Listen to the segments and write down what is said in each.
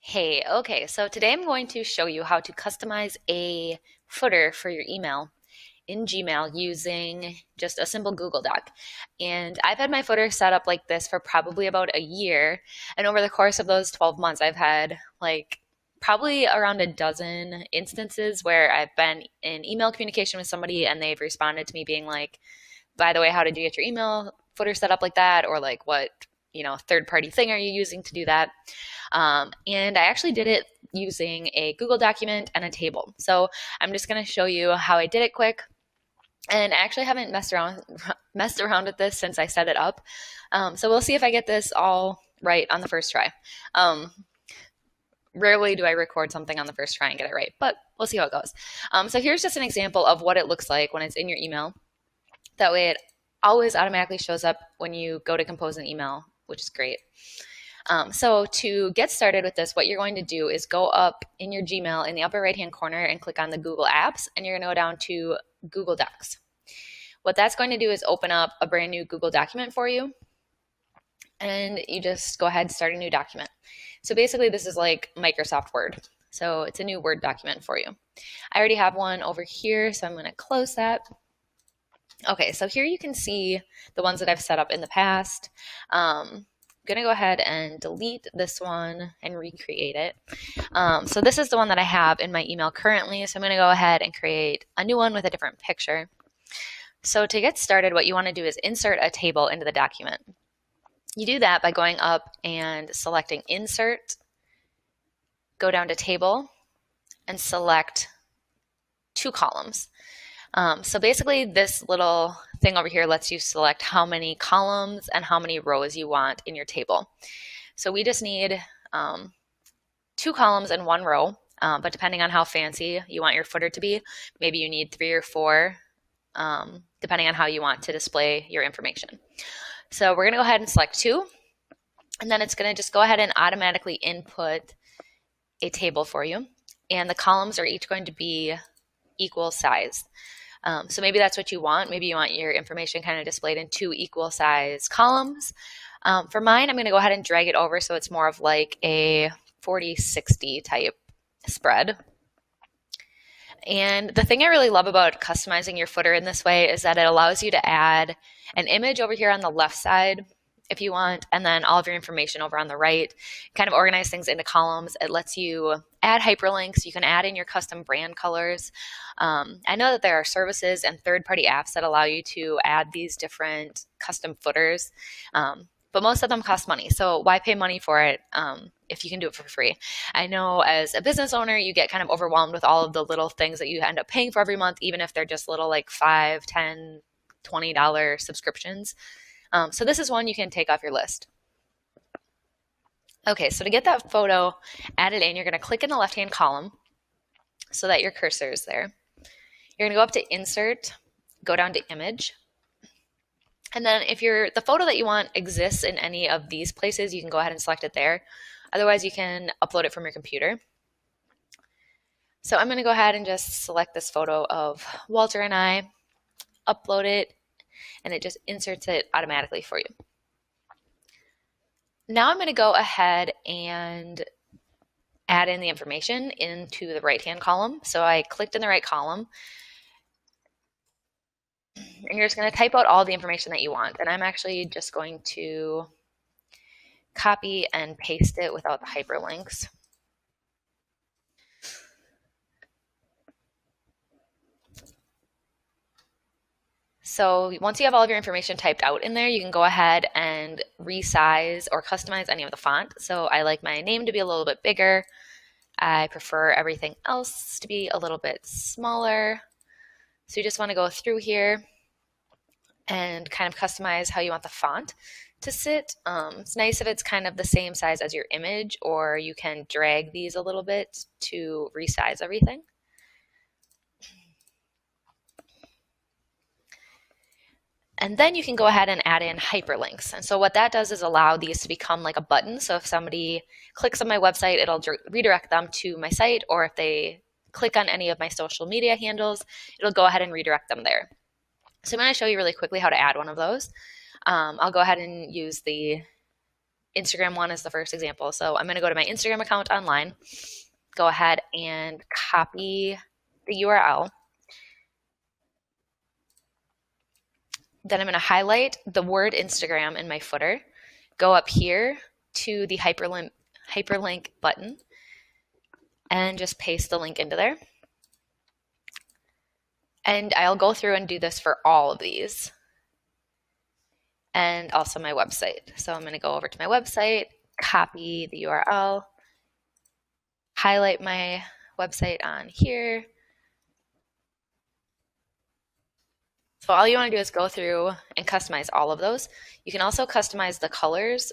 Hey, okay, so today I'm going to show you how to customize a footer for your email in Gmail using just a simple Google Doc. And I've had my footer set up like this for probably about a year. And over the course of those 12 months, I've had like probably around a dozen instances where I've been in email communication with somebody and they've responded to me being like, by the way, how did you get your email footer set up like that? Or like what, third party thing are you using to do that? And I actually did it using a Google document and a table. So I'm just going to show you how I did it quick. And I actually haven't messed around with this since I set it up. So we'll see if I get this all right on the first try. Um, Rarely do I record something on the first try and get it right, but we'll see how it goes. So here's just an example of what it looks like when it's in your email. That way it always automatically shows up when you go to compose an email, which is great. So to get started with this, what you're going to do is go up in your Gmail in the upper right-hand corner and click on the Google Apps, and you're going to go down to Google Docs. What that's going to do is open up a brand new Google document for you, and you just go ahead and start a new document. So basically this is like Microsoft Word. So it's a new Word document for you. I already have one over here, so I'm going to close that. Okay, so here you can see the ones that I've set up in the past. I'm going to go ahead and delete this one and recreate it. So this is the one that I have in my email currently. So I'm going to go ahead and create a new one with a different picture. So to get started, what you want to do is insert a table into the document. You do that by going up and selecting Insert, go down to Table, and select two columns. So basically this little thing over here lets you select how many columns and how many rows you want in your table. So we just need two columns and one row, but depending on how fancy you want your footer to be, maybe you need three or four, depending on how you want to display your information. So we're going to go ahead and select two, and then it's going to just go ahead and automatically input a table for you. And the columns are each going to be equal size. So maybe that's what you want. Maybe you want your information kind of displayed in two equal size columns. For mine, I'm going to go ahead and drag it over so it's more of like a 40-60 type spread. And the thing I really love about customizing your footer in this way is that it allows you to add an image over here on the left side if you want, and then all of your information over on the right. Kind of organize things into columns. It lets you add hyperlinks. You can add in your custom brand colors. I know that there are services and third-party apps that allow you to add these different custom footers, but most of them cost money. So why pay money for it if you can do it for free? I know as a business owner, you get kind of overwhelmed with all of the little things that you end up paying for every month, even if they're just little like $5, $10, $20 subscriptions. So this is one you can take off your list. Okay, so to get that photo added in, you're going to click in the left-hand column so that your cursor is there. You're going to go up to Insert, go down to Image. And then if the photo that you want exists in any of these places, you can go ahead and select it there. Otherwise, you can upload it from your computer. So I'm going to go ahead and just select this photo of Walter and I, upload it, and it just inserts it automatically for you. Now I'm going to go ahead and add in the information into the right-hand column. So I clicked in the right column, and you're just going to type out all the information that you want. And I'm actually just going to copy and paste it without the hyperlinks. So once you have all of your information typed out in there, you can go ahead and resize or customize any of the font. So I like my name to be a little bit bigger. I prefer everything else to be a little bit smaller. So you just want to go through here and kind of customize how you want the font to sit. It's nice if it's kind of the same size as your image, or you can drag these a little bit to resize everything. And then you can go ahead and add in hyperlinks. And so what that does is allow these to become like a button. So if somebody clicks on my website, it'll redirect them to my site, or if they click on any of my social media handles, it'll go ahead and redirect them there. So I'm going to show you really quickly how to add one of those. I'll go ahead and use the Instagram one is the first example. So I'm going to go to my Instagram account online, go ahead and copy the URL. Then I'm going to highlight the word Instagram in my footer, go up here to the hyperlink button, and just paste the link into there. And I'll go through and do this for all of these. And also my website. So I'm going to go over to my website, copy the URL, highlight my website on here. So all you want to do is go through and customize all of those. You can also customize the colors.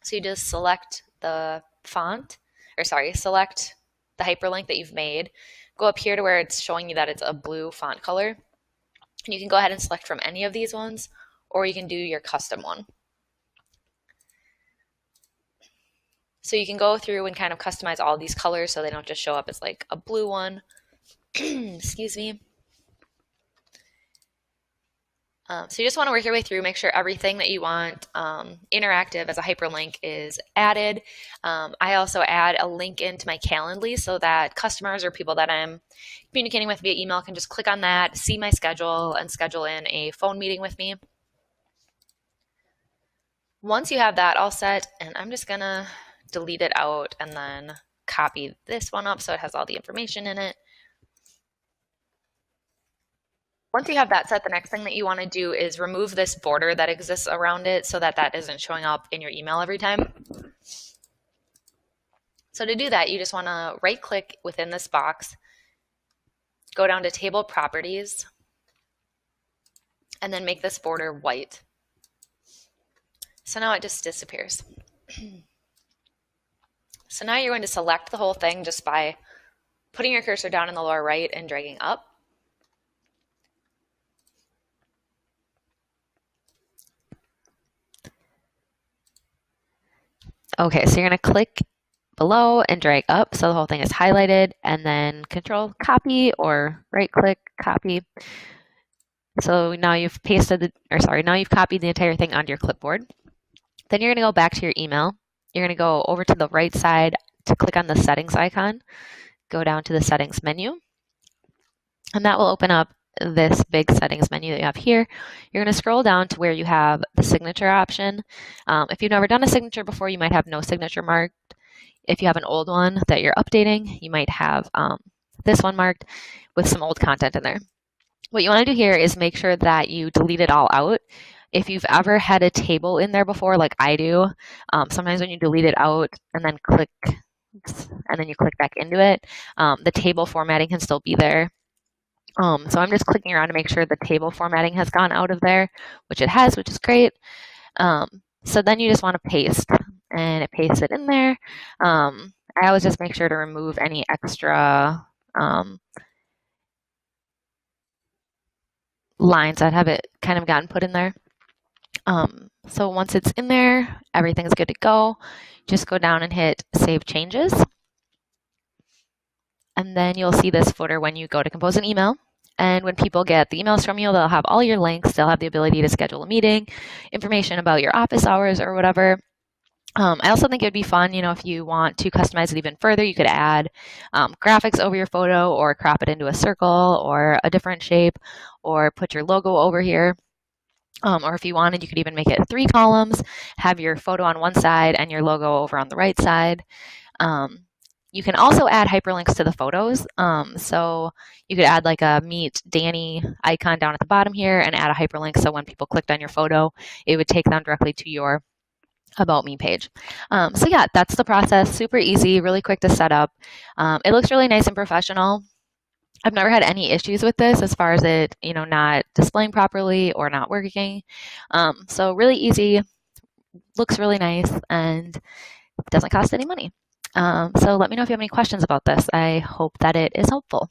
So you just select the font, or sorry, select the hyperlink that you've made. Go up here to where it's showing you that it's a blue font color. And you can go ahead and select from any of these ones, or you can do your custom one. So you can go through and kind of customize all these colors so they don't just show up as like a blue one. Excuse me. So you just want to work your way through, make sure everything that you want interactive as a hyperlink is added. I also add a link into my Calendly so that customers or people that I'm communicating with via email can just click on that, see my schedule, and schedule in a phone meeting with me. Once you have that all set, and I'm just going to delete it out and then copy this one up so it has all the information in it. Once you have that set, the next thing that you want to do is remove this border that exists around it so that that isn't showing up in your email every time. So to do that, you just want to right click within this box, go down to Table Properties, and then make this border white. So now it just disappears. So now you're going to select the whole thing just by putting your cursor down in the lower right and dragging up. Okay, so you're going to click below and drag up so the whole thing is highlighted, and then Control Copy or right click Copy. So now you've now you've copied the entire thing onto your clipboard. Then you're going to go back to your email. You're going to go over to the right side to click on the settings icon, go down to the settings menu, and that will open up this big settings menu that you have here. You're going to scroll down to where you have the signature option. If you've never done a signature before, you might have no signature marked. If you have an old one that you're updating, you might have this one marked with some old content in there. What you want to do here is make sure that you delete it all out. If you've ever had a table in there before, like I do, sometimes when you delete it out and then you click back into it, the table formatting can still be there. So I'm just clicking around to make sure the table formatting has gone out of there, which it has, which is great. So then you just want to paste, and it pastes it in there. I always just make sure to remove any extra lines that have it kind of gotten put in there. So once it's in there, everything's good to go. Just go down and hit Save Changes. And then you'll see this footer when you go to compose an email. And when people get the emails from you, they'll have all your links. They'll have the ability to schedule a meeting, information about your office hours or whatever. I also think it would be fun, if you want to customize it even further, you could add graphics over your photo or crop it into a circle or a different shape or put your logo over here. Or if you wanted, you could even make it 3 columns, have your photo on one side and your logo over on the right side. You can also add hyperlinks to the photos. So you could add like a Meet Danny icon down at the bottom here and add a hyperlink so when people clicked on your photo, it would take them directly to your About Me page. So yeah, that's the process. Super easy, really quick to set up. It looks really nice and professional. I've never had any issues with this as far as it, not displaying properly or not working. So really easy, looks really nice, and doesn't cost any money. So let me know if you have any questions about this. I hope that it is helpful.